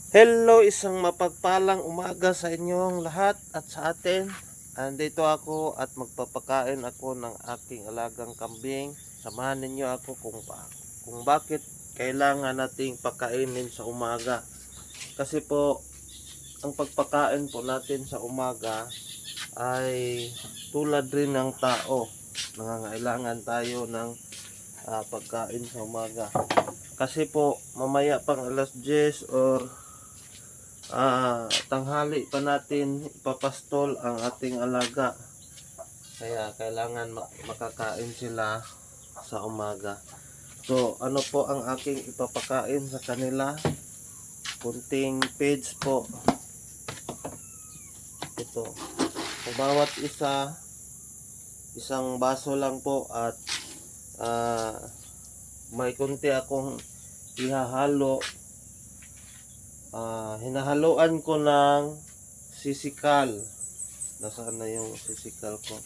Hello, isang mapagpalang umaga sa inyong lahat at sa atin. Andito ako at magpapakain ako ng aking alagang kambing. Samahan ninyo ako kung bakit kailangan nating pakainin sa umaga. Kasi po, ang pagpakain po natin sa umaga ay tulad rin ng tao. Nangangailangan tayo ng pagkain sa umaga. Kasi po, mamaya pang alas 10 or tanghali pa natin ipapastol ang ating alaga, kaya kailangan makakain sila sa umaga. So ano po ang aking ipapakain sa kanila? Kunting page po ito, sa bawat isang baso lang po, at may kunti akong ihahalo. Hinahaluan ko ng sisikal. Nasaan na yung sisikal ko?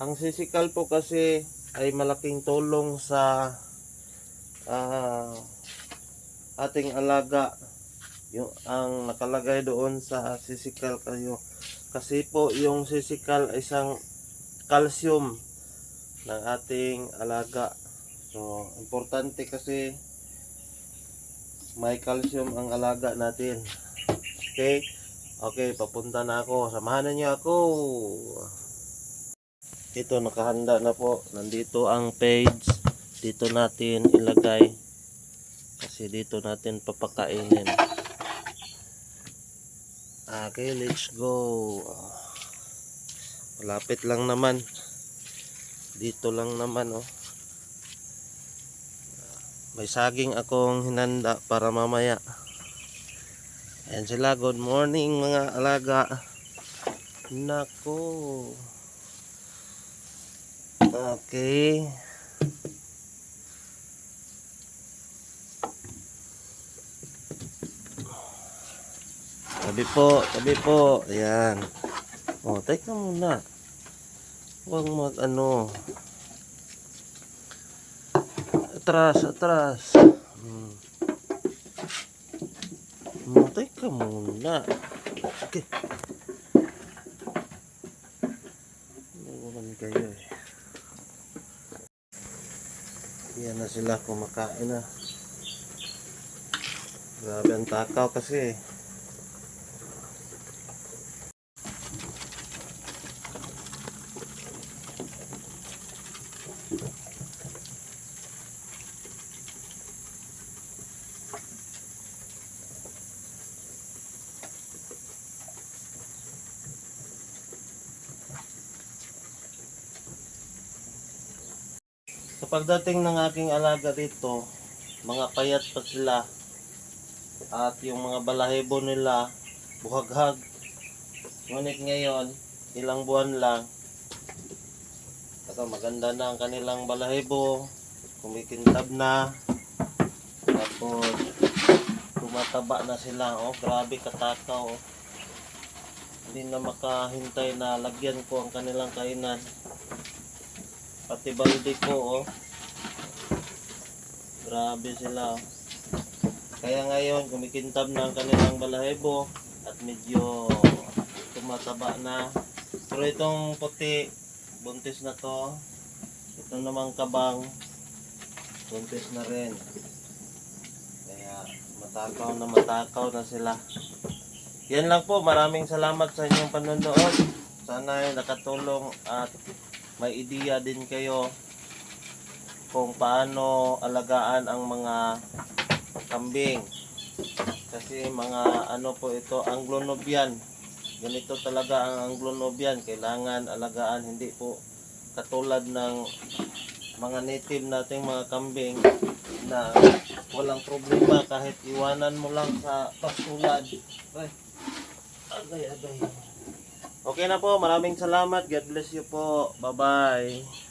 Ang sisikal po kasi ay malaking tulong sa ating alaga. Ang nakalagay doon sa sisikal kayo. Kasi po yung sisikal ay isang calcium ng ating alaga. So importante kasi may calcium ang alaga natin. Okay, papunta na ako. Samahan niyo ako. Ito, nakahanda na po. Nandito ang page. Dito natin ilagay. Kasi dito natin papakainin. Okay, let's go. Malapit lang naman. Dito lang naman, oh. May saging akong hinanda para mamaya. Ayan sila. Good morning mga alaga. Nako. Okay. Tabi po. Ayan. Oh, teka muna. Huwag mag-ano. Atras. Teka muna. Okay. Naman kayo eh. Yan na sila, kumakain na. Grabe ang takaw kasi. Sa pagdating ng aking alaga dito, mga payat pa sila. At yung mga balahibo nila, buhaghag. Ngunit ngayon, ilang buwan lang, maganda na ang kanilang balahibo. Kumikintab na. Tapos, tumataba na sila. Oh, grabe katakaw. Oh. Hindi na makahintay na lagyan ko ang kanilang kainan. Pati balde ko, oh. Grabe sila, oh. Kaya ngayon kumikintab na ang kanilang balahibo at medyo tumataba na. Pero itong puti, buntis na to. Ito namang kabang, buntis na rin. Kaya matakaw na sila. Yan lang po. Maraming salamat sa inyong panonood. Sana ay nakatulong at may ideya din kayo kung paano alagaan ang mga kambing. Kasi mga ano po ito, Anglo-Nubian. Ganito talaga ang Anglo-Nubian. Kailangan alagaan, hindi po katulad ng mga native nating mga kambing na walang problema kahit iwanan mo lang sa pastulan. Agay. Okay na po. Maraming salamat. God bless you po. Bye-bye.